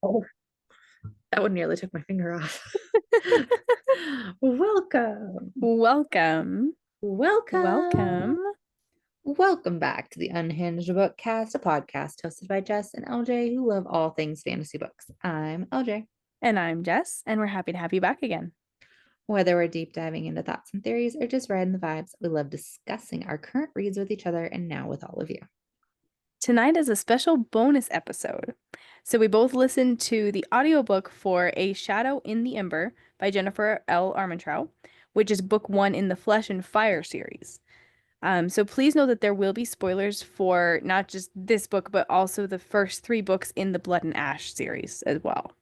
Oh, that one nearly took my finger off. Welcome. Welcome. Welcome. Welcome. Welcome back to the Unhinged BookCast, a podcast hosted by Jess and LJ, who love all things fantasy books. I'm LJ. And I'm Jess, and we're happy to have you back again. Whether we're deep diving into thoughts and theories or just riding the vibes, we love discussing our current reads with each other and now with all of you. Tonight is a special bonus episode. So we both listened to the audiobook for A Shadow in the Ember by Jennifer L Armentrout, which is book 1 in the Flesh and Fire series. So please know that there will be spoilers for not just this book, but also the first 3 books in the Blood and Ash series as well.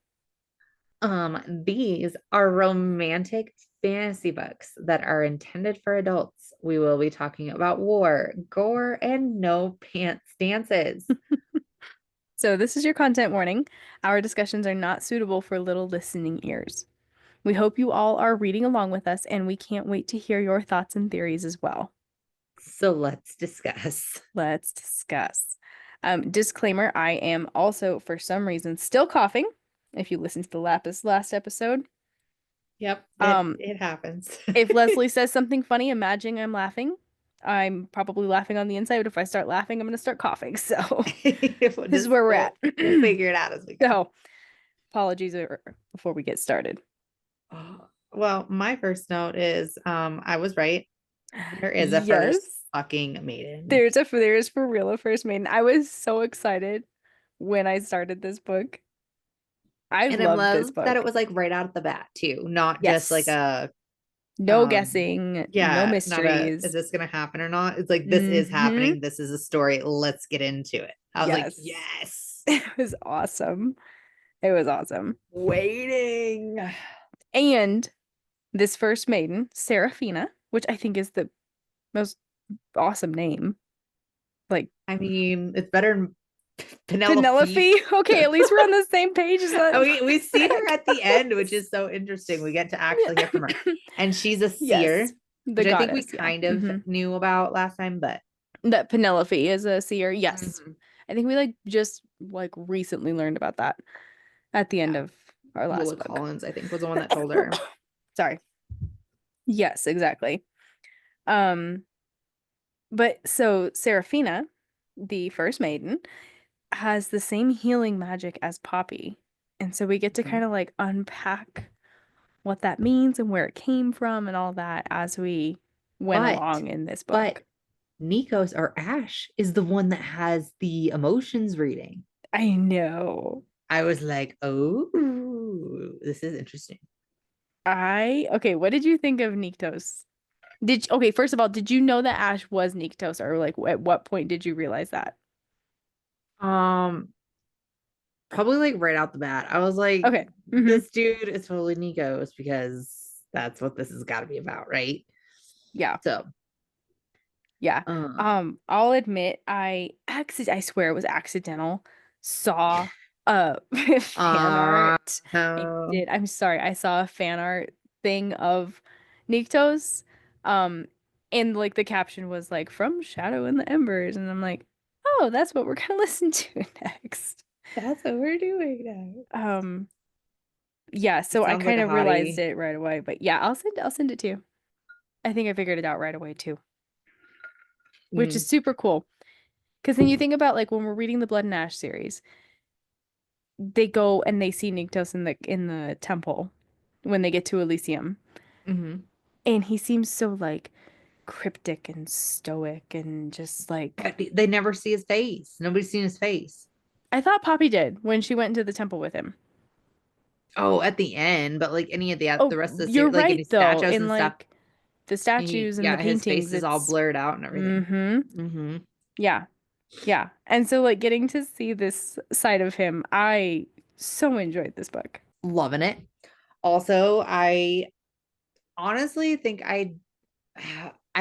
These are romantic fantasy books that are intended for adults. We will be talking about war, gore, and no pants dances. So this is your content warning. Our discussions are not suitable for little listening ears. We hope you all are reading along with us, and we can't wait to hear your thoughts and theories as well. So let's discuss. Let's discuss. Disclaimer, I am also, for some reason, still coughing. If you listened to the last episode. Yep, it happens. If Leslie says something funny, imagine I'm laughing. I'm probably laughing on the inside, but if I start laughing, I'm going to start coughing. So this is where we're at. We'll figure it out as we go. So apologies before we get started. Well, my first note is I was right. There is a first fucking maiden. There is for real a first maiden. I was so excited when I started this book. I love this book. That it was like right out of the bat too, not just like a no guessing, no mysteries. Is this gonna happen or not? It's like this is happening. This is a story. Let's get into it. I was like, yes. It was awesome. It was awesome. Waiting. And this first maiden, Seraphina, which I think is the most awesome name. Like, I mean, it's better than Penelope. Okay, at least we're on the same page as that. we see her at the end, which is so interesting. We get to actually hear from her. And she's a seer, which I think we kind of knew about last time, but that Penelope is a seer. Yes. I think we just recently learned about that at the end of our last book. Collins, I think, was the one that told her. Sorry. Yes, exactly. But so Seraphina, the first maiden, has the same healing magic as Poppy. And so we get to kind of unpack what that means and where it came from and all that as we went along in this book. But Nikos or Ash is the one that has the emotions reading. I know. I was like, oh, this is interesting. Okay, what did you think of Niktos? First of all, did you know that Ash was Niktos, or at what point did you realize that? Probably right out the bat. I was like, okay, this dude is totally Nikos because that's what this has got to be about, right? Yeah. So yeah. I'll admit I swear it was accidental. Saw fan art. I did. I'm sorry. I saw a fan art thing of Niktos. And the caption was from Shadow in the Embers, and I'm like, oh, that's what we're gonna listen to next. That's what we're doing now. Yeah, so I kind of realized it right away, but yeah, I'll send it to you. I think I figured it out right away too. Which is super cool. Because then you think about when we're reading the Blood and Ash series, they go and they see Niktos in the temple when they get to Elysium. And he seems so cryptic and stoic and just they never see his face. Nobody's seen his face. I thought Poppy did when she went into the temple with him. Oh, at the end, but any of the rest of the series, you're right though. In stuff, the statues and the paintings, his face is all blurred out and everything. Yeah. And so getting to see this side of him, I so enjoyed this book. Loving it. Also, I honestly think I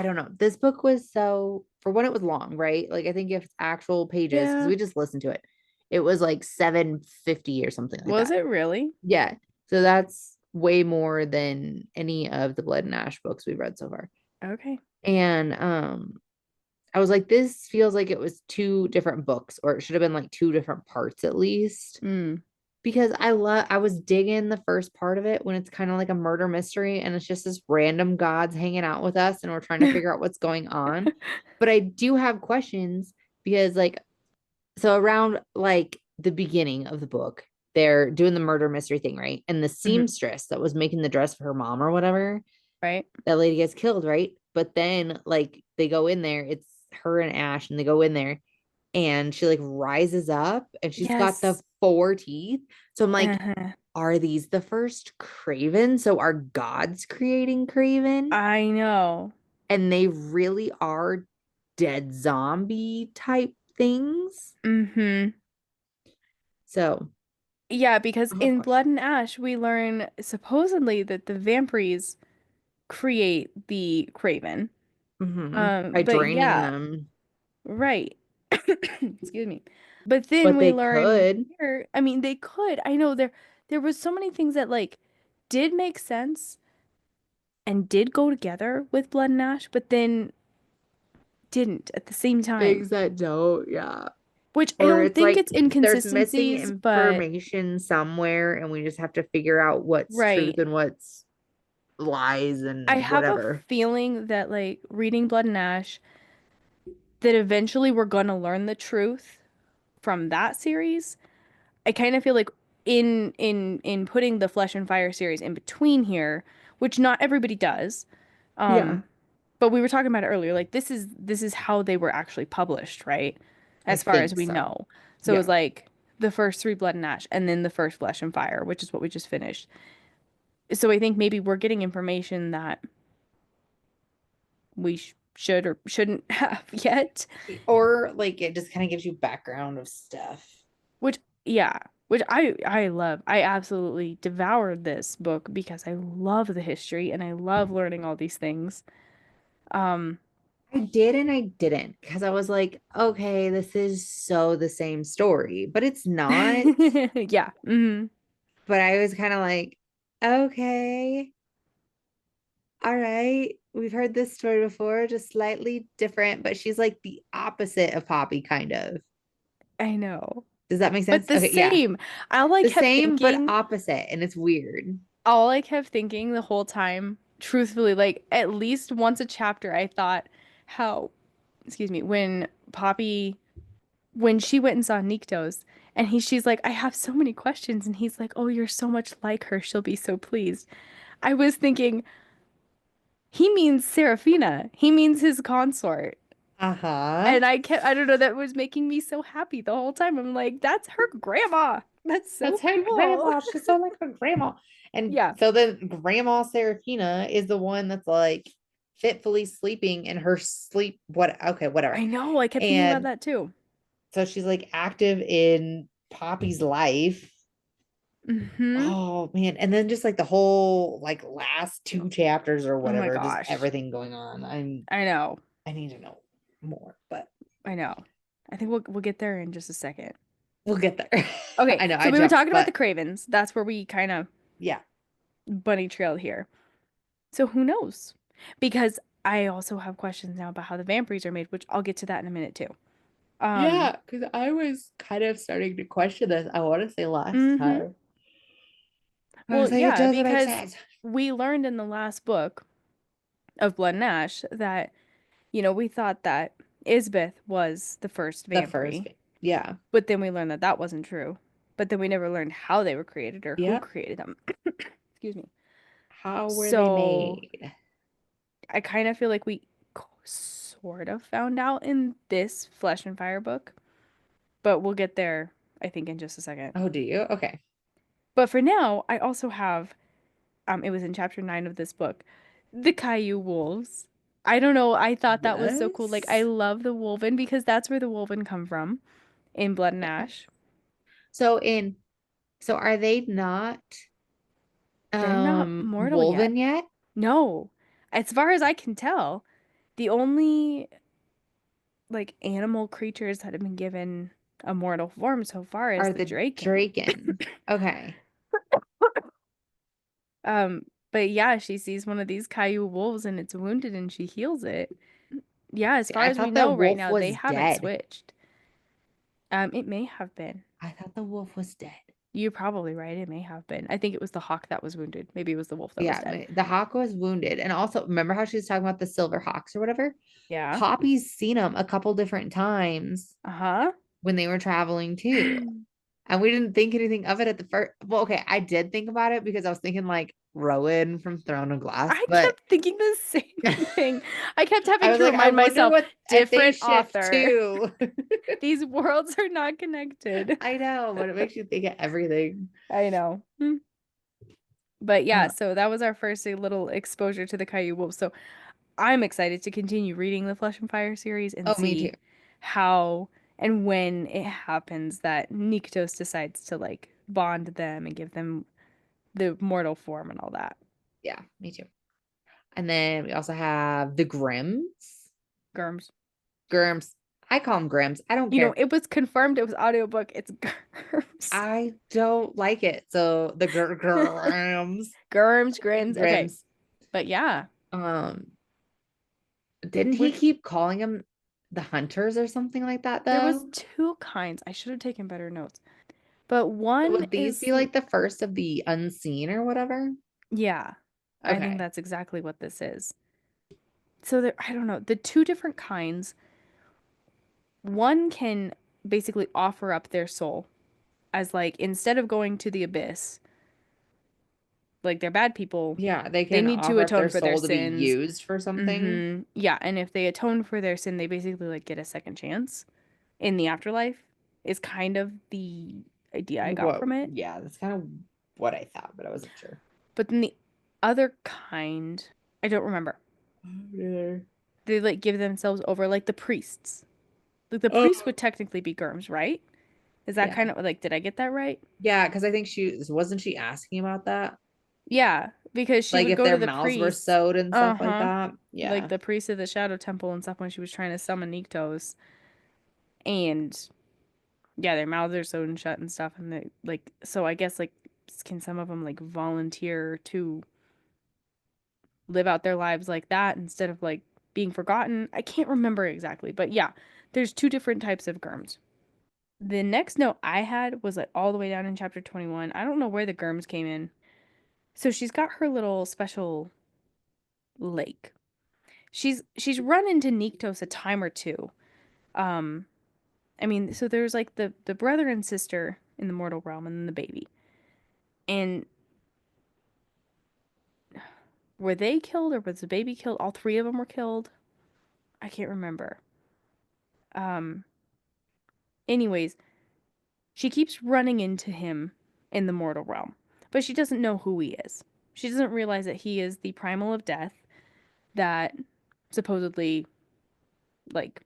don't know. This book was so, for when it was long, right? I think if it's actual pages, because we just listened to it, it was 750 or something like that. Was it really? Yeah. So that's way more than any of the Blood and Ash books we've read so far. Okay. And I was like, this feels like it was 2 different books, or it should have been 2 different parts at least. because I was digging the first part of it when it's kind of like a murder mystery and it's just this random gods hanging out with us and we're trying to figure out what's going on. But I do have questions because like so around like the beginning of the book, they're doing the murder mystery thing, right? And the Mhm. seamstress that was making the dress for her mom or whatever, Right? that lady gets killed, right? But then like they go in there, it's her and Ash, and they go in there and she like rises up and she's got the Yes. 4 teeth. So I'm like, Uh-huh. are these the first Craven? So are gods creating Craven? I know. And they really are dead zombie type things. Mm-hmm. So Yeah, because I have in Blood questions. and Ash, we learn supposedly that the vampires create the Craven. By But draining yeah, them. right. Excuse me. But then But we they learn could. here, I mean, they could. I know there was so many things that like did make sense and did go together with Blood and Ash, but then didn't at the same time. Things that don't, yeah. Which I Or don't it's think like it's there's missing inconsistencies, but information somewhere and we just have to figure out what's truth right. and what's lies I and have a whatever. feeling that like reading Blood and Ash, that eventually we're gonna learn the truth from that series. I kind of feel like in putting the Flesh and Fire series in between here, which not everybody does. Yeah, But we were talking about it earlier, like this is how they were actually published, right? I As far as think we so. know. So it was Yeah. like the first three Blood and Ash and then the first Flesh and Fire, which is what we just finished. So I think maybe we're getting information that we should or shouldn't have yet. Or like it just kind of gives you background of stuff. Which, yeah, which I love. I absolutely devoured this book because I love the history and I love learning all these things. Um, I did and I didn't because I was like, okay, this is so the same story, but it's not. yeah. But I was kind of like, okay, all right, we've heard this story before, just slightly different, but she's like the opposite of Poppy, kind of. I know. Does that make But sense? the Okay, yeah. same. All I The kept same, but thinking, opposite. And it's weird. all I kept thinking the whole time, truthfully, like at least once a chapter, I thought how, excuse me, when she went and saw Niktos and she's like, I have so many questions. And he's like, oh, you're so much like her. She'll be so pleased. I was thinking, he means Serafina. He means his consort. Uh-huh. And I don't know, that was making me so happy the whole time. I'm like, that's her grandma. That's so That's her cool. grandma. She's so like her grandma. And Yeah, so then Grandma Serafina is the one that's like fitfully sleeping in her sleep. What? Okay, whatever. I know. I kept thinking about And that too. so she's like active in Poppy's life. Mm-hmm. Oh man. And then just like the whole like last 2 chapters or Oh my whatever, just gosh. everything going on. I know. I need to know more, but I know. I think we'll get there in just a second. we'll get there. Okay, I know so I we were jumped, talking about the but Cravens. That's where we kind of yeah. bunny trailed here. So who knows? Because I also have questions now about how the vampires are made, which I'll get to that in a minute too. Um, Yeah, because I was kind of starting to question this. I want to say last hmm time. I Well, was like, it yeah, doesn't make because sense. we learned in the last book of Blood and Ash that, we thought that Isbeth was the first The first, vampire, yeah. but then we learned that that wasn't true. But then we never learned how they were created or who Yep. created them. Excuse me. How were they So made? I kind of feel like we sort of found out in this Flesh and Fire book, but we'll get there, I think, in just a second. Oh, do you? Okay. But for now, I also have, it was in chapter 9 of this book, the Caillou wolves. I don't know, I thought that was so cool. Like, I Yes. love the Wolven because that's where the Wolven come from in Blood and Yeah. Ash. So in so are they not They're not mortal yet. woven yet? No. As far as I can tell, the only like animal creatures that have been given a mortal form so far is Are the the Draken. Draken? Okay. But yeah, she sees one of these Caillou wolves and it's wounded and she heals it. Yeah, as See, far I as we thought the know right wolf now, they was haven't dead. switched. It may have been. I thought the wolf was dead. You're probably right. It may have been. I think it was the hawk that was wounded. Maybe it was the wolf that was Yeah, dead. the hawk was wounded. And also, remember how she was talking about the silver hawks or whatever? Yeah. Poppy's seen them a couple different times Uh-huh. when they were traveling too. And we didn't think anything of it at the first. Well, okay, I did think about it because I was thinking like Rowan from Throne of Glass, I but kept thinking the same thing. I kept I having was to like, I remind wonder myself, what if they different shift author. too. These worlds are not connected. I know, but it makes you think of everything. I know. But yeah, Uh, so that was our first little exposure to the Caillou Wolf. So I'm excited to continue reading the Flesh and Fire series and oh, me too. see how and when it happens that Nyktos decides to like bond them and give them the mortal form and all that. Yeah, me too. And then we also have the Grims. Germs. Grims. I call them Grims. I don't You know, care. it was confirmed it was audiobook. It's Germs. I don't like it. So the Grims. Germs, Grims. Okay. Grims. But yeah, Um, didn't he which keep calling them the Hunters or something like that there was though? two kinds. I should have taken better notes. But one Would these is be like the first of the unseen or whatever? yeah. I think Okay. that's exactly what this is. So there, I don't know. The two different kinds, one can basically offer up their soul as like instead of going to the abyss, like they're bad people, Yeah, they they can need to offer up atone their for their soul to be sins. used for something. Yeah, and if they atone for their sin, they basically like get a second chance in the afterlife. Is kind of the idea I got What? from it. Yeah, that's kind of what I thought, but I wasn't sure. But then the other kind, I don't remember. Yeah. They like give themselves over like the priests. Like the priests Oh, would technically be Germs, right? Is that yeah. kind of like, did I get that right? Yeah, because I think she wasn't she asking about that? Yeah, because she Like would if go their to the mouths were priests. sewed and stuff like Uh-huh. that. Like Yeah. the priest of the Shadow Temple and stuff when she was trying to summon Nyktos. And yeah, their mouths are sewn shut and stuff. And they like, so I guess like, can some of them like volunteer to live out their lives like that instead of like being forgotten? I can't remember exactly, but yeah, there's two different types of Germs. The next note I had was like all the way down in chapter 21. I don't know where the Germs came in. So she's got her little special lake. She's run into Nyktos a time or two. Um, I mean, so there's like the brother and sister in the mortal realm, and then the baby. And were they killed or was the baby killed? All three of them were killed. I can't remember. Um, anyways, she keeps running into him in the mortal realm, but she doesn't know who he is. She doesn't realize that he is the primal of death that supposedly like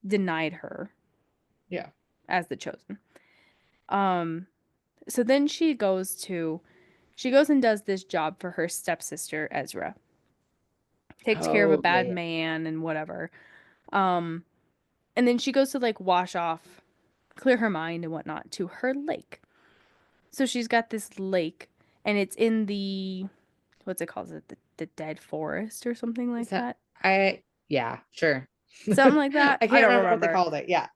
denied her Yeah. as the chosen. Um, so then she goes and does this job for her stepsister Ezra. Takes care of a Oh, yeah, bad yeah. man and whatever. Um, and then she goes to like wash off, clear her mind and whatnot to her lake. So she's got this lake and it's in the what's it called? Is it the dead forest or something like So that? yeah, sure. Something like that. I I can't don't remember what they remember. called it. Yeah.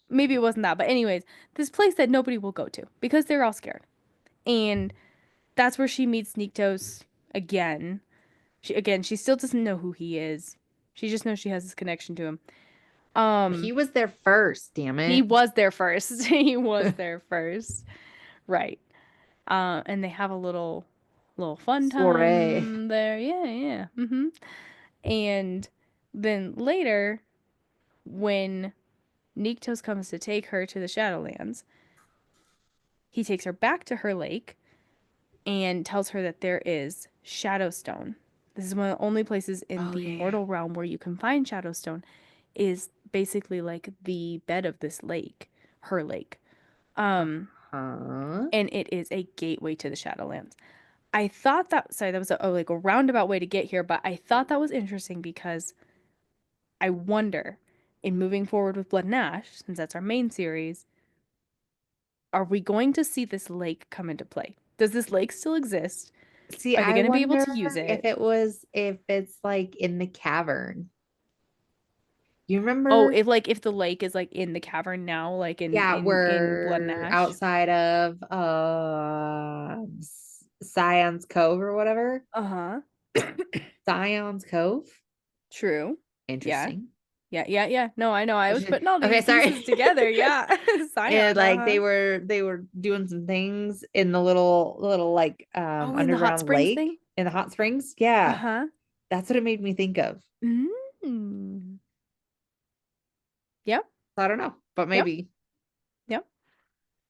Maybe it wasn't that, but anyways, this place that nobody will go to because they're all scared. And that's where she meets Nyktos again. She still doesn't know who he is. She just knows she has this connection to him. He was there first, damn He it. was there first. He was there first. Right. And they have a little fun Soiree. time there. Yeah, yeah. And then later, when Nyktos comes to take her to the Shadowlands, he takes her back to her lake and tells her that there is Shadowstone. This is one of the only places in Oh the yeah, yeah. mortal realm where you can find Shadowstone is basically like the bed of this lake, her lake. Um, Uh-huh. and it is a gateway to the Shadowlands. I thought that sorry, that was like a roundabout way to get here, but I thought that was interesting because I wonder in moving forward with Blood and Ash, since that's our main series, are we going to see this lake come into play? Does this lake still exist? See, Are they I going to be able wonder to use if it? it was if it's like in the cavern. You Oh, remember? if the lake is like in the cavern now, like Yeah, in Blood and we're Ash. outside of Scion's Cove or whatever. Uh-huh. Scion's Cove. True. Yeah. Interesting. Yeah. No, I know. I was putting all Okay, these sorry. pieces together. Yeah. And Scion, like uh-huh. they were doing some things in the little like Oh, in the hot underground springs lake thing? in the hot springs. Yeah. Uh-huh. That's what it made me think of. Mm. Yep. I don't know, but Yep. maybe Yep.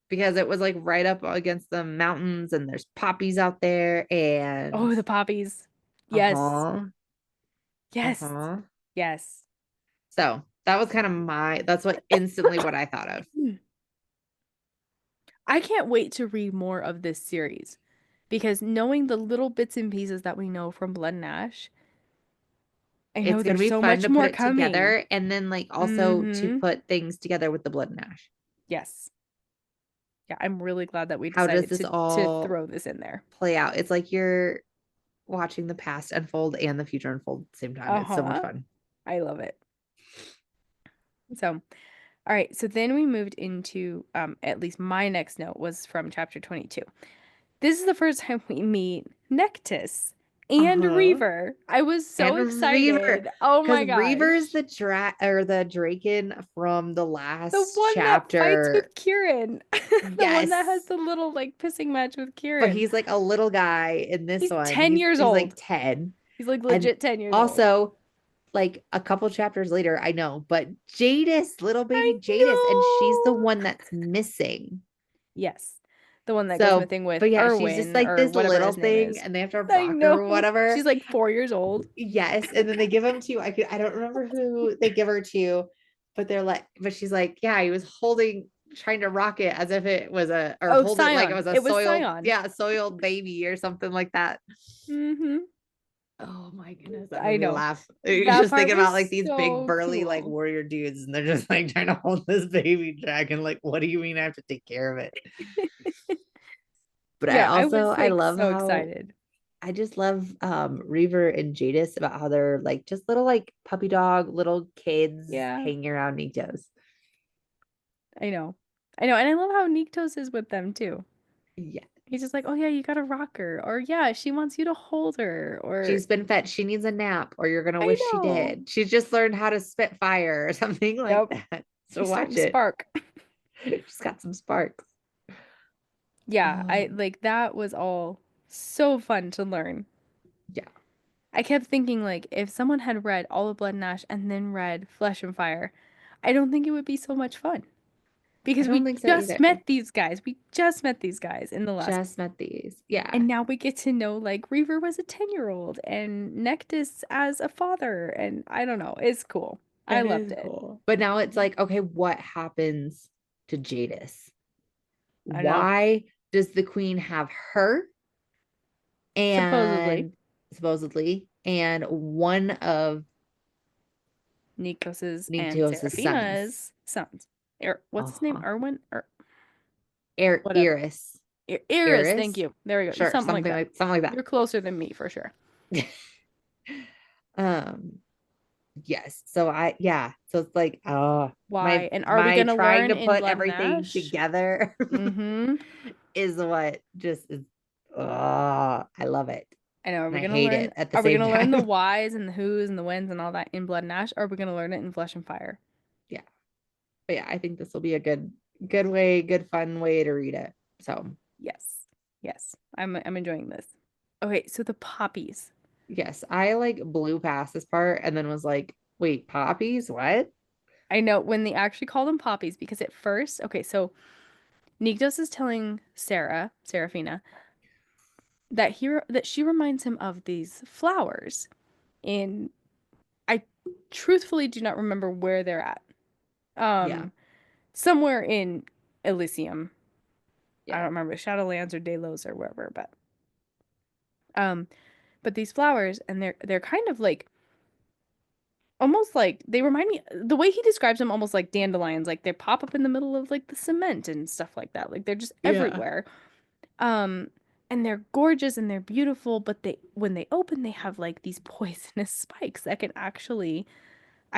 because it was like right up against the mountains and there's poppies out there and Oh, the poppies. Yes. uh-huh. Yes. Uh-huh. Yes. So that was kind of that's what instantly what I thought of. Mm. I can't wait to read more of this series because knowing the little bits and pieces that we know from Blood and Ash, I It's know gonna there's be so fun much to put more it coming. together and then like also to Mm-hmm. put things together with the blood and ash. Yes. Yeah, I'm really glad that we How does decided this to all throw this in there. play out? It's like you're watching the past unfold and the future unfold at the same time. It's so much Uh-huh. fun. I love it. So, all right, so then we moved into at least my next note was from chapter 22. This is the first time we meet Nectis and Uh-huh. Reaver. I was so And Reaver, excited. Oh because my Reaver's gosh. the the Draken from the The last one that fights with chapter. Kieran. The one that has Yes. the little like pissing match with But Kieran. he's like a little guy in this He's one. 10 years He's like old. 10. He's like And legit 10 years old. also like a couple chapters later, I know, but Jadis, little I baby Jadis, and she's the know. one that's missing. Yes. The one that goes So, missing with but yeah, she's just Erwin like or this whatever little his name thing, is. and they have to I rock her or know. whatever. She's like 4 years old. Yes, and then they give him to I don't remember who they give her to, but they're like, but she's like, yeah, he was holding trying to rock it as if it was a or Oh, hold it like it Scion. was a It was soiled, Scion. yeah, soiled baby or something like that. Mm-hmm. Oh my goodness, that made I me know. laugh. You're That just part thinking about like was these big so burly like cool. warrior dudes, and they're just like trying to hold this baby dragon. Like, what do you mean I have to take care of it? But Yeah, I was I like love so how excited. I just love Reaver and Jadis about how they're like just little like puppy dog little kids Yeah, hanging around Nikos. I know. I know. And I love how Niktos is with them too. Yeah. He's just like, oh yeah, you gotta rock her. Or yeah, she wants you to hold her. Or She's been fed. She needs a nap, or you're gonna I wish she know. did. She's just learned how to spit fire or something like Yep. that. So She's starting watch to it. spark. She's got some sparks. Yeah, I Oh, like that was all so fun to learn. yeah. I kept thinking like if someone had read All of Blood and Ash and then read Flesh and Fire, I don't think it would be so much fun. I Because don't we think so just either. met these guys. We just met these guys in the last. Just met these. Yeah. And now we get to know like Reaver was a 10-year-old and Nectis as a father. And I don't know. It's cool. I It loved is it. cool. But now it's like, okay, what happens to Jadis? I know. Why does the queen have her Supposedly, and supposedly and one of Nikos's and Nyctos's sons? Seraphina's sons. What's his name? Uh-huh. Erwin? Or whatever. Iris. Iris, thank Iris? you. There we go. Sure, Something like that. something like You're closer than me for sure. that. um yes. So yeah. So it's like Why? And are we my gonna trying learn to in put Blood and everything Ash? together Mm-hmm. is what just is I love it. I know. And I hate it at the Are we same gonna learn the time. whys and the whos and the whens and all that in Blood and Ash? Or are we gonna learn it in Flesh and Fire? Yeah. But yeah, I think this will be a good way, good fun way to read it. So Yes. Yes. I'm enjoying this. Okay, so the poppies. yes, I like blew past this part and then was like, wait, poppies? What? I know when they actually call them poppies because at first, okay, so Nygdos is telling Seraphina, that she reminds him of these flowers. And I truthfully do not remember where they're at. Yeah. Um, somewhere in Elysium. I Yeah. don't remember Shadowlands or Delos or wherever, um, but these flowers and they're kind of like almost like they remind me the way he describes them almost like dandelions, like they pop up in the middle of like the cement and stuff like that. Like they're just Yeah. everywhere. Um, and they're gorgeous and they're beautiful, but they when they open, they have like these poisonous spikes that can actually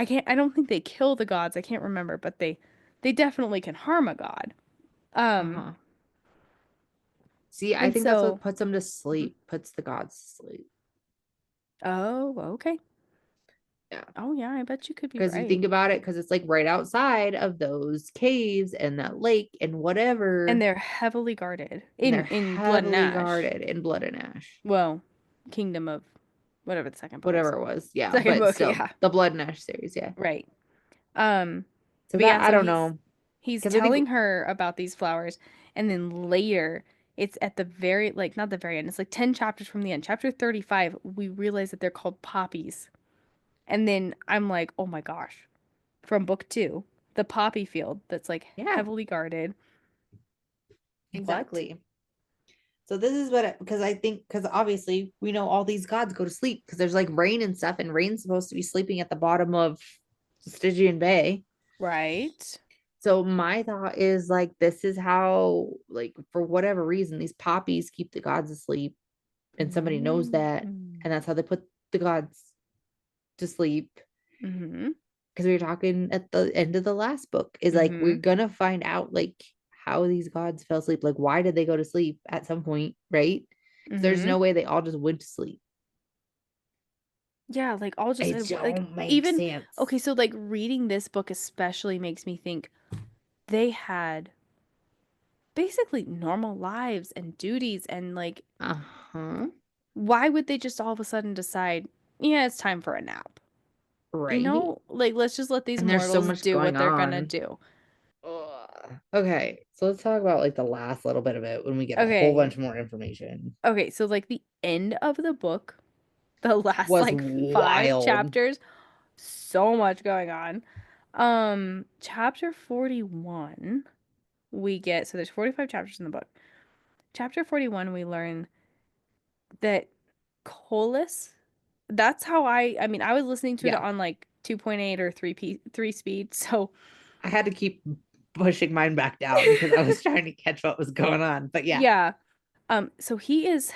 I don't think they kill the gods. I can't remember, but they definitely can harm a god. Um, Uh-huh. See, I and think that's what so, puts them to mhm. sleep, puts the gods to sleep. Oh, okay. Yeah. Oh yeah, I bet you could be Because you right. think about it, because it's like right outside of those caves and that lake and And whatever, they're heavily guarded and they're in Blood and heavily Ash. guarded in Blood and Ash. Well, Kingdom of whatever the second book is. Whatever it was. Yeah. Second But book, still, yeah. the Blood and Ash series. Yeah. Right. Um, So but yeah, that, I so don't he's know. he's Because I think, telling her about these flowers, and then later it's at the very like not the very end, it's like 10 chapters from the end. Chapter 35, we realize that they're called poppies. And then I'm like, oh my gosh, from book two, the poppy field that's like yeah, heavily guarded. What? exactly. So this is what, because I think, because obviously we know all these gods go to sleep because there's like rain and stuff, and rain's supposed to be sleeping at the bottom of Stygian Bay. Right. So my thought is like, this is how, like, for whatever reason, these poppies keep the gods asleep, and somebody knows that, Mm-hmm. and that's how they put the gods to sleep. Mm-hmm. Because we were talking at the end of the last book, is like Mm-hmm. we're gonna find out like how these gods fell asleep. Like, why did they go to sleep at some point, right? Because there's Mm-hmm. no way they all just went to sleep. Yeah, like all just It like don't make even sense. okay, so like reading this book especially makes me think they had basically normal lives and duties and like Uh-huh. why would they just all of a sudden decide, yeah, it's time for a nap? You Right. know, like let's just let these And there's so mortals much do what going they're gonna on. do. Ugh. Okay, so let's talk about like the last little bit of it when we get a whole Okay. bunch more information. Okay, so like the end of the book, the last Was like five wild. chapters, so much going on. Chapter 41, we get so there's 45 chapters in the book. Chapter 41, we learn that Colas, that's how I mean, I was listening to it Yeah. on like 2.8 or 3 speed, so I had to keep pushing mine back down because I was trying to catch what was going on. But yeah. yeah. So he's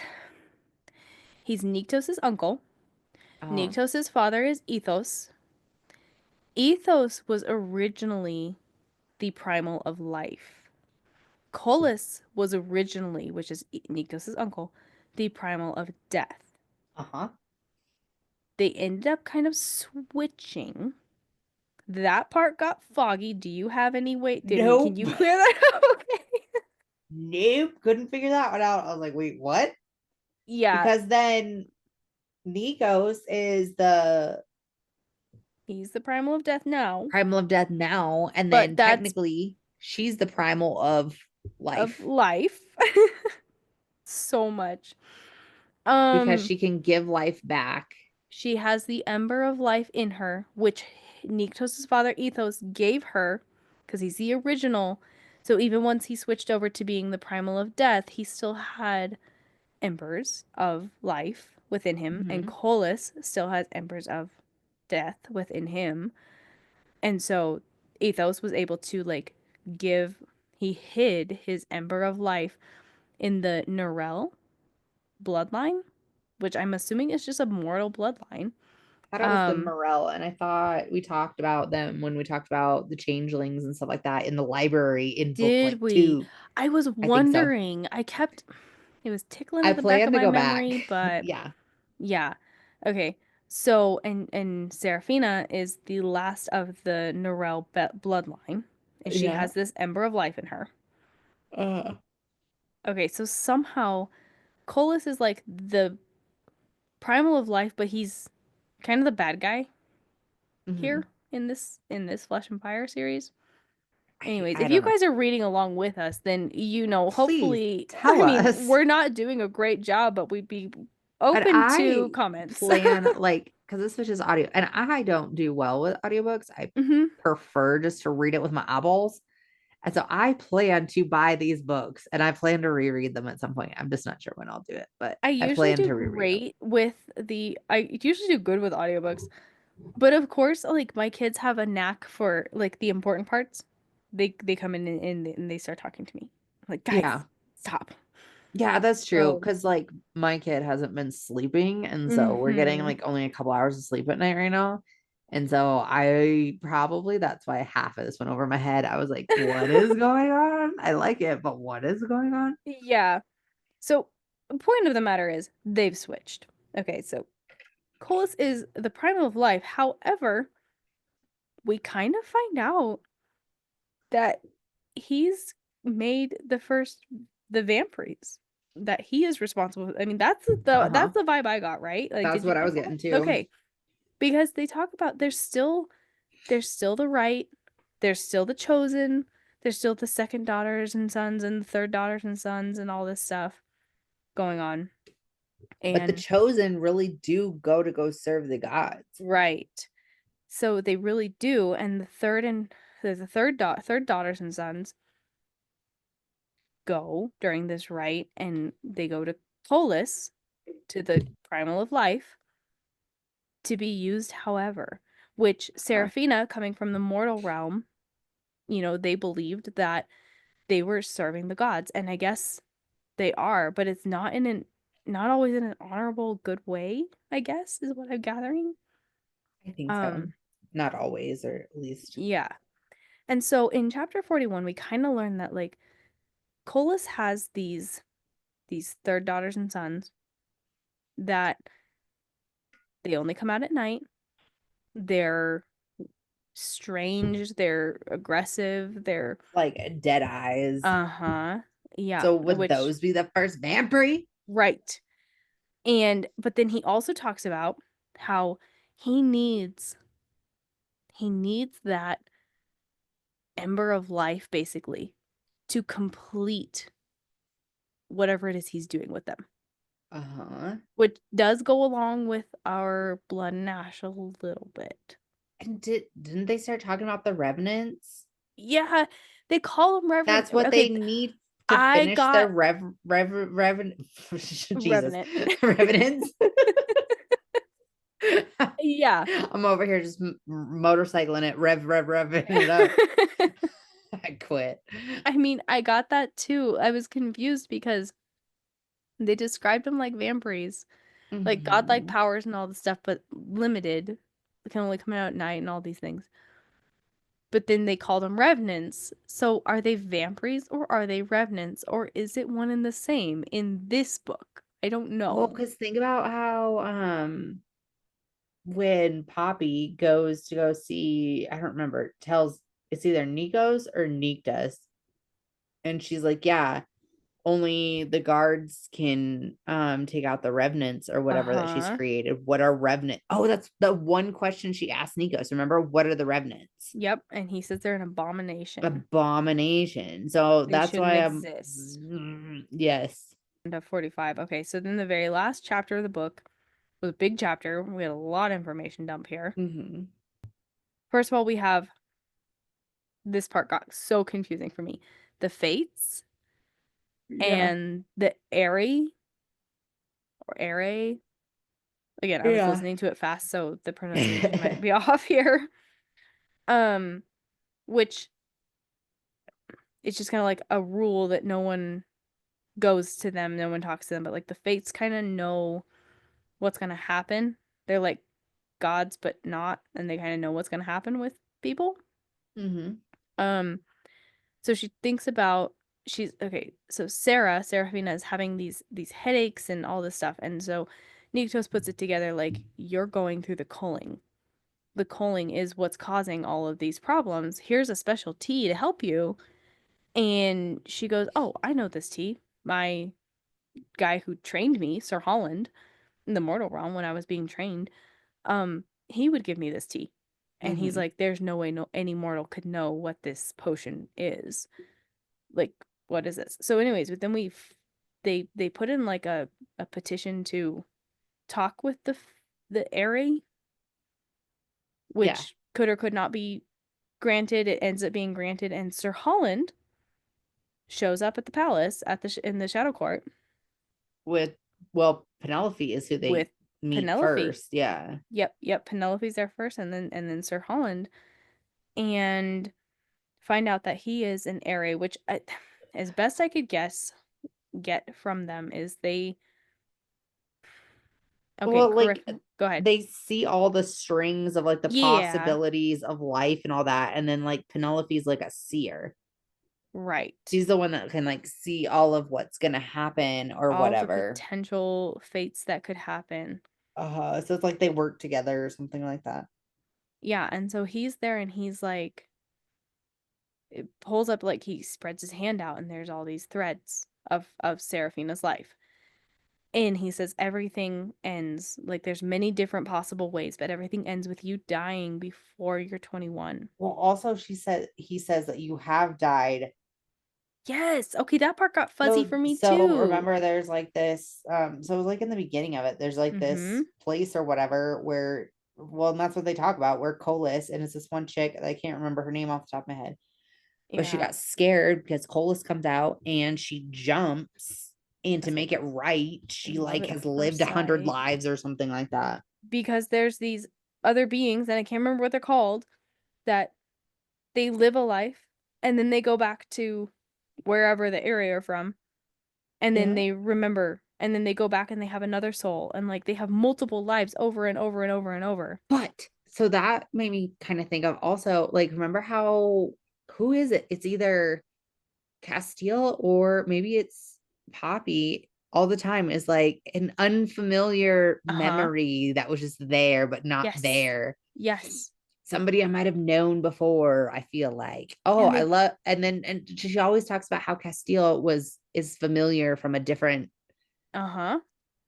Nyctos's uncle. Uh, Nyctos's father is Ethos. Ethos was originally the primal of life. Colas was originally, which is Nyctos's uncle, the primal of death. uh-huh. They ended up kind of switching. That part got foggy. Do you have any way? Can Nope. you clear that up? Okay. Nope. Couldn't figure that one out. I was like, wait, what? Yeah, Because then Nikos is the he's the primal of death now, primal of death now, and but then that's technically she's the primal of of life life. So much. because Um, she can give life back. she has the ember of life in her, which Niktos' father Ethos gave her because he's the original. So even once he switched over to being the primal of death, he still had embers of life within him, and Mhm. Colas still has embers of death within him. And so Ethos was able to like give he hid his ember of life in the Norel bloodline, which I'm assuming is just a mortal bloodline. I thought it was the Um, Morel, and I thought we talked about them when we talked about the changelings and stuff like that in the library in book did like we? two. I was I think so. wondering. I kept it was tickling I at the back of plan to my go back. memory, but Yeah. yeah. Okay. So and Seraphina is the last of the Norel bloodline, and she Yeah. has this ember of life in her. Uh, Okay, so somehow Colas is like the primal of life, but he's kind of the bad guy here mhm. in this Flesh and Fire series. Anyways, I if you don't know. guys are reading along with us, then you know, Please hopefully, tell I mean, us. we're not doing a great job, but we'd be But open to I comments. plan like because this was just audio, and I don't do well with audiobooks. I Hmm. prefer just to read it with my eyeballs. And so I plan to buy these books and I plan to reread them at some point. I'm just not sure when I'll do it, but I I usually plan do to reread them. great with I usually do good with audiobooks. But of course, like my kids have a knack for like the important parts. They come in and they start talking to me. I'm like, guys, Yeah. stop. Yeah, that's true. So, Cause like my kid hasn't been sleeping. And so we're getting mm-hmm. like only a couple hours of sleep at night right now. And so that's why half of this went over my head. I was like, what is going on? I like it, but what is going on? Yeah. So, the point of the matter is they've switched. Okay, so Colas is the primal of life. However, we kind of find out that he's made the vampires, that he is responsible. I mean, that's the vibe I got, right? Like, That's did you what I get was that? getting to. Okay, because they talk about there's still the right, there's still the chosen, there's still the second daughters and sons and the third daughters and sons and all this stuff going on. But the And chosen really do go serve the gods. right. So they really do, and the third daughters and sons go during this rite, and they go to Polis, to the primal of life, to be used however, which Seraphina, coming from the mortal realm, they believed that they were serving the gods, and I guess they are, but it's not always in an honorable, good way, I guess, is what I'm gathering. I think so. Um, Not always, or at least. yeah. And so in chapter 41, we kind of learn that like Colas has these third daughters and sons that they only come out at night. They're strange, they're aggressive, they're Like dead eyes. uh-huh. Yeah, So would which those be the first vampire? right. And but then he also talks about how he needs he needs that ember of life basically to complete whatever it is he's doing with them. Uh-huh. Which does go along with our blood and ash a little bit. And didn't they start talking about the revenants? Yeah, they call them reverend. That's what they Okay, need to I finish their got Jesus. revenant. Revenants. Yeah. I'm over here just motorcycling it, revving it up. I quit. I mean, I got that too. I was confused because they described them like vampires, like godlike Mhm. powers and all this stuff, but limited. They can only come out at night and all these things. But then they call them revenants. So are they vampires or are they revenants or is it one and the same in this book? I don't Well, know. because think about how when Poppy goes to go see, I don't remember, tells it's either Nico's or Nikta's, and she's like, yeah, only the guards can take out the revenants or whatever that she's Uh-huh. created. What are revenant? Oh, that's the one question she asked Nikos. Remember, what are the revenants? Yep, and he says they're an abomination. Abomination. So They that's shouldn't why I'm exist. yes. Of 45. Okay, so then the very last chapter of the book was a big chapter. We had a lot of information dump here. Mm-hmm. First of all, we have this part got so confusing for me. The Fates Yeah. and the Airy or Airy. Again, I was Yeah. listening to it fast, so the pronunciation might be off here. Um, which it's just kind of like a rule that no one goes to them, no one talks to them, but like the Fates kind of know what's gonna happen. They're like gods, but not, and they kind of know what's gonna happen with people. Mm-hmm. Um, so she thinks about she's okay. So Seraphina is having these headaches and all this stuff, and so Niktos puts it together like you're going through the culling. The culling is what's causing all of these problems. Here's a special tea to help you. And she goes, "Oh, I know this tea. My guy who trained me, Sir Holland, in the mortal realm when I was being trained, he would give me this tea." And he's Mm-hmm. like, "There's no way any mortal could know what this potion is. Like, what is this?" So, anyways, but then they put in like a petition to talk with the Airy, Yeah. which could or could not be granted. It ends up being granted, and Sir Holland shows up at the palace in the Shadow Court With well, Penelope is who with they meet Penelope. first. Yeah. Yep. Penelope's there first, and then Sir Holland, and find out that he is an Airy, which as best I could get from them is Okay, Well, correct. like Go ahead. they see all the strings of like the Yeah, possibilities of life and all that, and then like Penelope's like a seer. right. She's the one that can like see all of what's gonna happen or All the whatever. potential fates that could happen. So it's like they work together or something like that. Yeah, and so he's there and he's like, it pulls up, like he spreads his hand out and there's all these threads of Seraphina's life. And he says everything ends, like there's many different possible ways, but everything ends with you dying before you're 21. Well, also he says that you have died. Yes. Okay, that part got fuzzy So for me so too. remember there's like this so like in the beginning of it, there's like Mm-hmm. this place or whatever where well, and that's what they talk about, where Colas, and it's this one chick, I can't remember her name off the top of my head, but she Yeah. got scared because Colas comes out and she jumps, and to That's make it right, she love like at has lived first 100 sight. lives or something like that. Because there's these other beings, and I can't remember what they're called, that they live a life and then they go back to wherever the area are from, and then Yeah. they remember, and then they go back and they have another soul, and like they have multiple lives over and over and over and over. But so that made me kind of think of also like remember how who is it? It's either Castile or maybe it's Poppy all the time is like an unfamiliar Uh-huh. memory that was just there but not Yes. there. Yes. Somebody I might have known before, I feel like. Oh, And I they love and she always talks about how Castile was is familiar from a different uh-huh.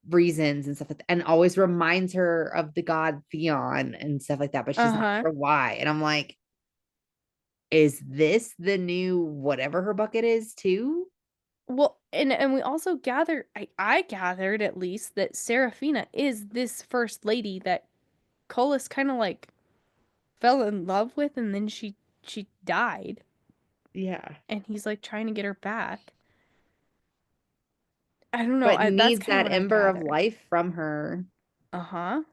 reasons and stuff like that, and always reminds her of the god Theon and stuff like that, but she's not Uh-huh. sure why. And I'm like, is this the new whatever her bucket is too? Well, and we also gather, I gathered at least, that Seraphina is this first lady that Colas kind of like fell in love with, and then she died, Yeah. and he's like trying to get her back. I don't know. But That's needs kind of that what I ember of gathered. life from her. Uh-huh.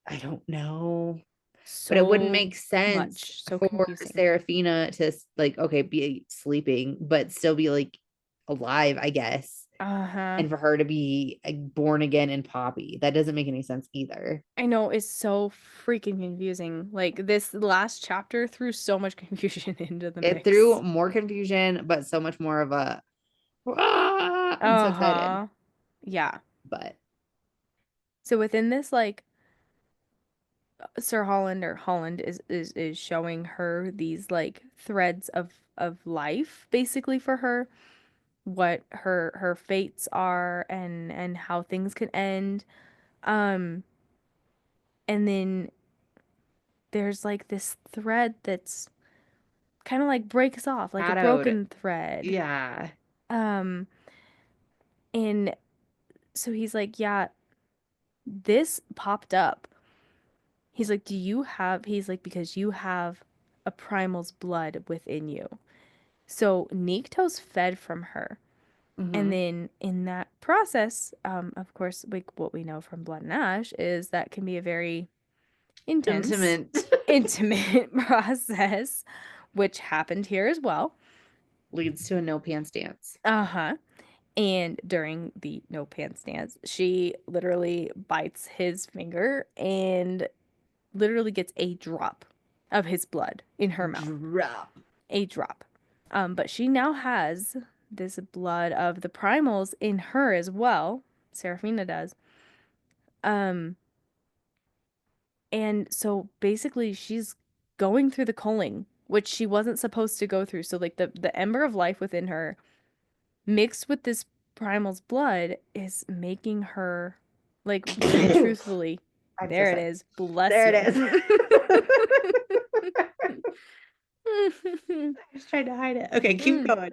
I don't know. But it wouldn't So make sense much, so for confusing. Seraphina to like, okay, be sleeping, but still be like alive, I guess. Uh-huh. And for her to be born again in Poppy. That doesn't make any sense either. I know, it's so freaking confusing. Like this last chapter threw so much confusion into the It threw mix. more confusion, but so much more of a "Ah, I'm so excited." Uh-huh. Yeah. But So within this, like Sir Holland, or Holland, is showing her these like threads of life basically for her, what her fates are, and how things can end. Um and then there's like this thread that's kind of like breaks off, like a shadowed. broken thread. Yeah. Um and so he's like, "Yeah, this popped up." He's like, he's like, "Because you have a primal's blood within you." So Niktos fed from her. And Hmm. then in that process, of course, like what we know from Blood and Ash is that can be a very intense, Intimate. intimate process, which happened here as well. Leads to a no pants dance. Uh-huh. And during the no pants dance, she literally bites his finger and literally gets a drop of his blood in her mouth. Drop. A drop. But she now has this blood of the primals in her as well. Seraphina does. Um, and so basically she's going through the culling, which she wasn't supposed to go through. So like the ember of life within her mixed with this primal's blood is making her, like, really truthfully, I'm so there it sorry. is. Bless There you. it is. I just tried to hide it. Okay, keep Mm, going.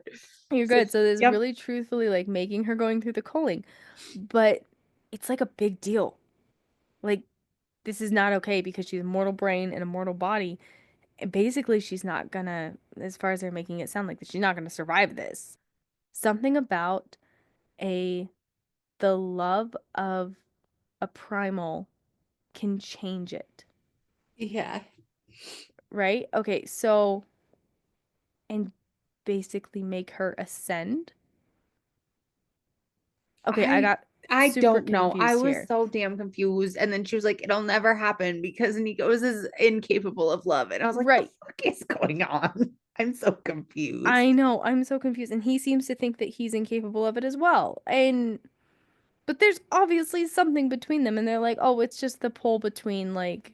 you're So, good. So this yep. really truthfully like making her going through the culling. But it's like a big deal. Like this is not okay because she's a mortal brain and a mortal body. And basically she's not gonna, as far as they're making it sound like that, she's not gonna survive this. Something about a the love of a primal can change it, Yeah. right? Okay, so and basically make her ascend. Okay, I I got. I super don't know. I confused was here. so damn confused. And then she was like, it'll never happen because Nikos is incapable of love. And I was like, the Right. fuck is going on? I'm so confused. I know. I'm so confused. And he seems to think that he's incapable of it as well. But there's obviously something between them. And they're like, oh, it's just the pull between like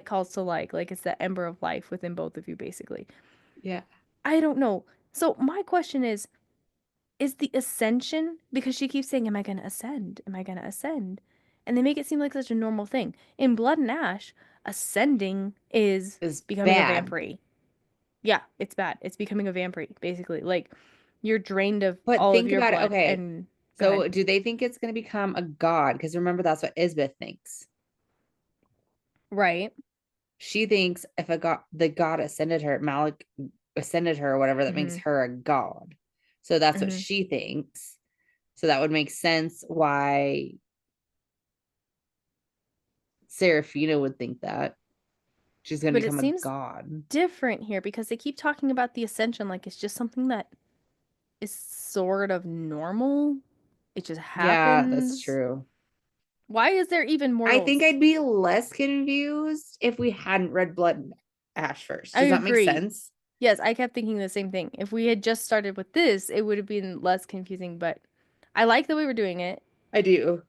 calls to like. Like it's the ember of life within both of you, basically. Yeah. I don't know. So my question is the ascension, because she keeps saying, am I going to ascend? Am I going to ascend? And they make it seem like such a normal thing. In Blood and Ash, ascending is Is becoming a bad. vampire. Yeah, it's bad. It's becoming a vampire, basically. Like, you're drained of But all of think your about it. blood Okay. and go ahead. So do they think it's going to become a god? Because remember, that's what Isbeth thinks. Right. She thinks if a god, the god ascended her, Malik ascended her, or whatever, that makes Mm-hmm. her a god. So that's what Mm-hmm. she thinks. So that would make sense why Seraphina would think that she's going to But it become a seems god. different here because they keep talking about the ascension like it's just something that is sort of normal. It just Yeah, that's happens. true. Why is there even I think mortals? I'd be less confused if we hadn't read Blood and Ash first. I Does that make agree. sense? Yes, I kept thinking the same thing. If we had just started with this, it would have been less confusing, but I like the way we're doing it. I do.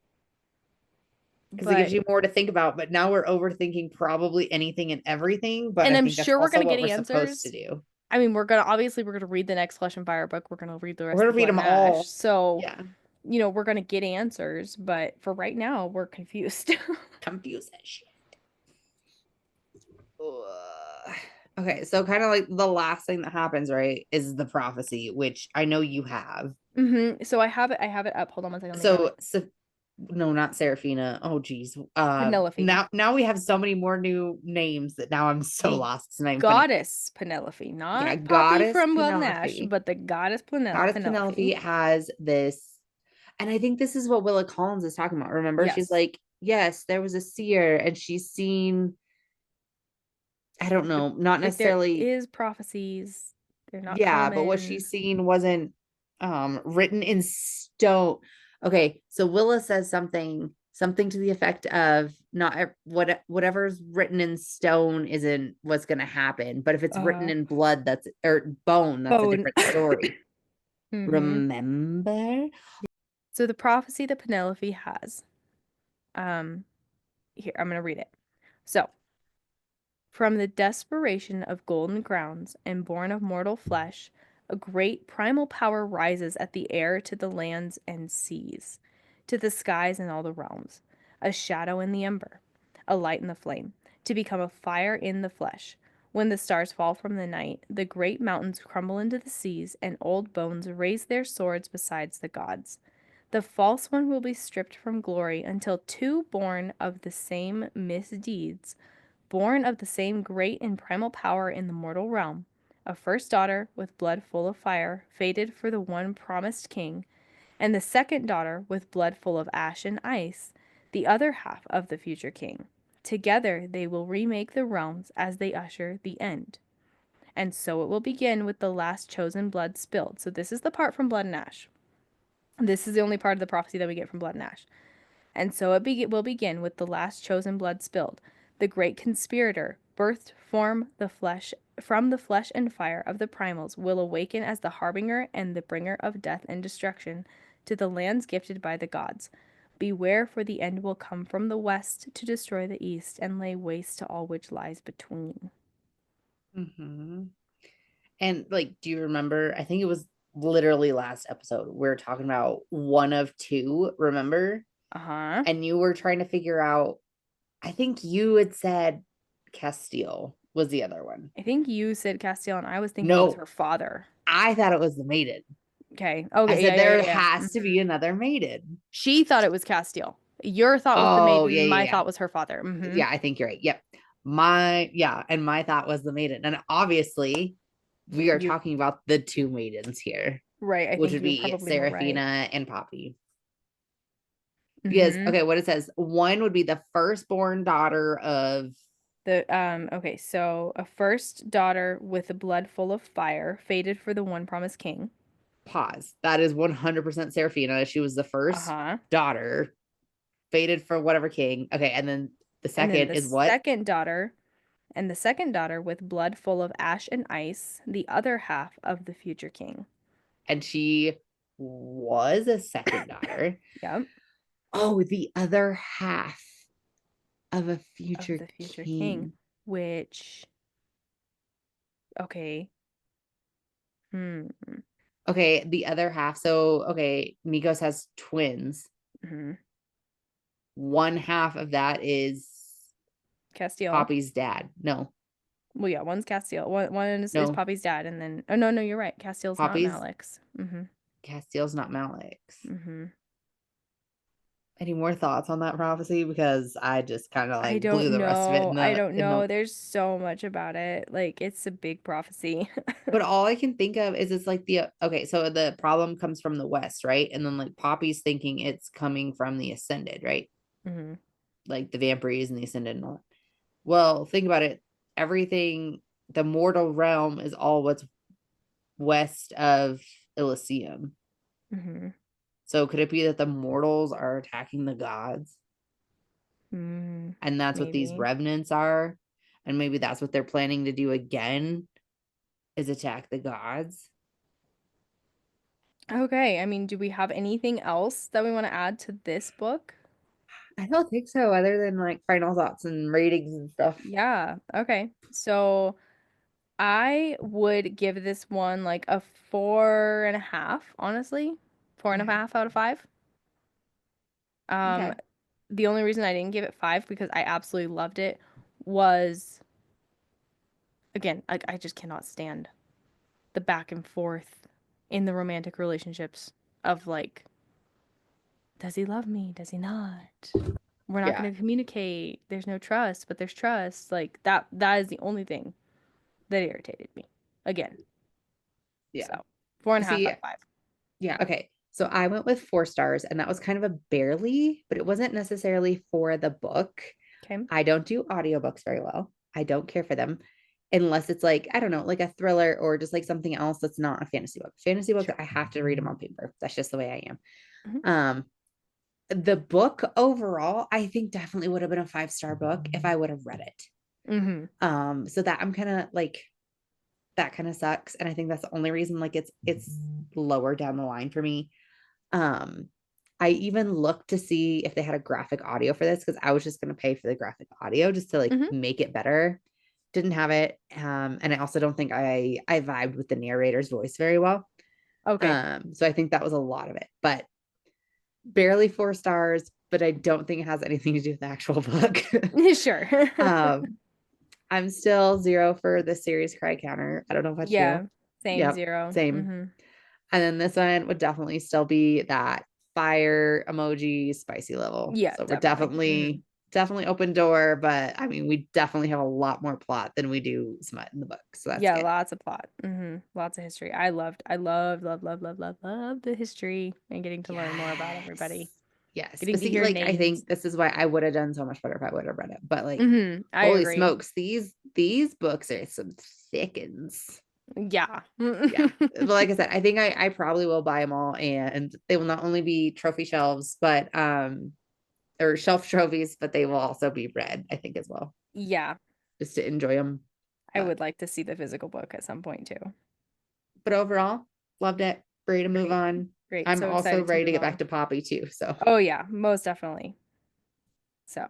Because it gives But you more to think about. But now we're overthinking probably anything and everything. But and I I'm think that's sure we're also gonna what get we're supposed to answers. do. I mean, we're gonna read the next Flesh and Fire book. We're gonna read the We're rest going of to read Blood them and Ash. all. So, Yeah. we're gonna get answers, but for right now, we're confused. Confuse that shit. Ugh. Okay. So, kind of like the last thing that happens, right, is the prophecy, which I know you have. So I have it up. Hold on one second, let me grab So, it. no, not Seraphina. Oh, geez. Penelope. Now we have so many more new names that now I'm so The lost. It's not even funny. goddess Penelope, Yeah, not Poppy goddess from Blood and Ash, Penelope. but the goddess Goddess Penelope. Penelope has this, and I think this is what Willa Collins is talking about. Remember, she's Yes. like, yes, there was a seer, and she's seen, I don't The, know, not like there necessarily, is prophecies. They're not yeah, but what common. she's seen wasn't written in stone. Okay, so Willa says something to the effect of whatever's written in stone isn't what's going to happen, but if it's written Uh in blood, that's or bone, that's a Bone. different story. hmm Remember? So the prophecy that Penelope has. Um, Here, I'm gonna read it. So, from the desperation of golden crowns and born of mortal flesh, a great primal power rises at the air to the lands and seas, to the skies and all the realms, a shadow in the ember, a light in the flame, to become a fire in the flesh. When the stars fall from the night, the great mountains crumble into the seas, and old bones raise their swords beside the gods. The false one will be stripped from glory until two born of the same misdeeds, born of the same great and primal power in the mortal realm, a first daughter with blood full of fire, fated for the one promised king, and the second daughter with blood full of ash and ice, the other half of the future king. Together they will remake the realms as they usher the end. And so it will begin with the last chosen blood spilled. So this is the part from Blood and Ash. This is the only part of the prophecy that we get from Blood and Ash. And so it will begin with the last chosen blood spilled. The great conspirator, birthed from the flesh and fire of the primals, will awaken as the harbinger and the bringer of death and destruction to the lands gifted by the gods. Beware, for the end will come from the west to destroy the east and lay waste to all which lies between. Mm-hmm. And like, do you remember? I think it was literally last episode. We are talking about one of two, remember? Uh-huh. And you were trying to figure out, I think you had said Castile was the other one. I think you said Castiel, and I was thinking it was No, her father. I thought it was the maiden. Okay. I Okay. Yeah. said Yeah. there Yeah. Yeah. has to be another maiden. She thought it was Castiel. Your thought was the Oh, maiden. yeah, My yeah, thought was her father. yeah. Yeah, I think you're right. Yep. And my thought was the maiden. And obviously, we are You talking about the two maidens here, right. I which think would you were be probably more right. Seraphina and Poppy. Because, Mm-hmm. okay, what it says, one would be the firstborn daughter of, Okay, so a first daughter with a blood full of fire, fated for the one promised king. pause. That is 100% Seraphina. She was the first daughter, fated for whatever king. Okay, and then the second is what? Second daughter, and the second daughter with blood full of ash and ice, the other half of the future king. And she was a second daughter. Yep. Oh, the other half of a future, of the future king. Which, okay. Okay, the other half. So, okay, Nikos has twins. One half of that is Castiel. Poppy's dad. No. Well, yeah, one's Castiel. One is Poppy's dad, and then no, you're right. Castiel's Poppy's not Malik's. Castiel's not Malik's. Any more thoughts on that prophecy? Because I just kind of like blew the rest of it. I don't know. There's so much about it. Like, it's a big prophecy. But all I can think of is it's like okay, so the problem comes from the west, right? And then like Poppy's thinking it's coming from the ascended, right? Like the vampires and the ascended and all that. Well, think about it. Everything, the mortal realm is all what's west of Elysium. So could it be that the mortals are attacking the gods? And that's what these revenants are? And maybe that's what they're planning to do again, is attack the gods. Okay, I mean, do we have anything else that we want to add to this book? I don't think so, other than like final thoughts and ratings and stuff. Yeah, okay. So I would give this one like a 4.5, honestly. 4.5 out of 5. Okay. The only reason I didn't give it 5 because I absolutely loved it was, again, I just cannot stand the back and forth in the romantic relationships of like, does he love me? Does he not? We're not going to communicate. There's no trust, but there's trust. Like that is the only thing that irritated me. Again. Yeah. So 4.5 out of 5. Yeah. Okay. So I went with 4 stars, and that was kind of a barely, but it wasn't necessarily for the book. Okay. I don't do audiobooks very well. I don't care for them unless it's like, I don't know, like a thriller or just like something else that's not a fantasy book. Fantasy books, I have to read them on paper. That's just the way I am. The book overall, I think definitely would have been a 5-star book if I would have read it. So that I'm kind of like, that kind of sucks. And I think that's the only reason like it's lower down the line for me. I even looked to see if they had a graphic audio for this because I was just going to pay for the graphic audio just to like make it better. Didn't have it. And I also don't think I vibed with the narrator's voice very well. Okay. So I think that was a lot of it, but barely 4 stars, but I don't think it has anything to do with the actual book. Sure. I'm still 0 for the serious cry counter. I don't know about you. Same, 0. Same. And then this one would definitely still be that fire emoji spicy level. Yeah. So we're definitely open door, but I mean, we definitely have a lot more plot than we do smut in the book. So that's good. Lots of plot. Lots of history. I love the history and getting to learn more about everybody. Yes. Getting to hear names. I think this is why I would have done so much better if I would have read it. But like, holy smokes, these books are some thickens. Yeah. But like I said, I think I probably will buy them all, and they will not only be trophy shelves, but or shelf trophies, but they will also be read, I think, as well. Yeah. Just to enjoy them. I would like to see the physical book at some point too. But overall, loved it. Ready to move on. Great. I'm also ready to get back to Poppy too. So. Oh yeah, most definitely. So.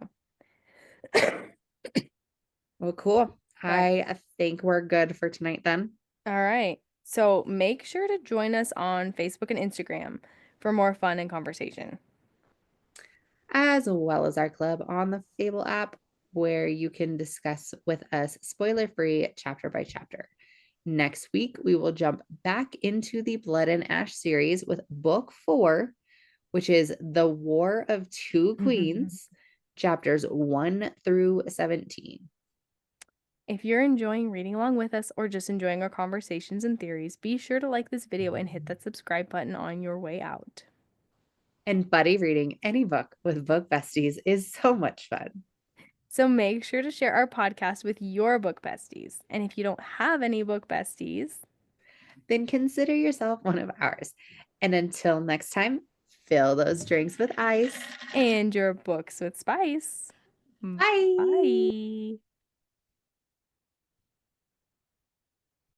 Well, cool. I think we're good for tonight then. All right. So make sure to join us on Facebook and Instagram for more fun and conversation. As well as our club on the Fable app, where you can discuss with us spoiler-free chapter by chapter. Next week, we will jump back into the Blood and Ash series with book 4, which is The War of Two Queens, chapters 1 through 17. If you're enjoying reading along with us or just enjoying our conversations and theories, be sure to like this video and hit that subscribe button on your way out. And buddy reading any book with book besties is so much fun. So make sure to share our podcast with your book besties. And if you don't have any book besties, then consider yourself one of ours. And until next time, fill those drinks with ice. And your books with spice. Bye. Bye.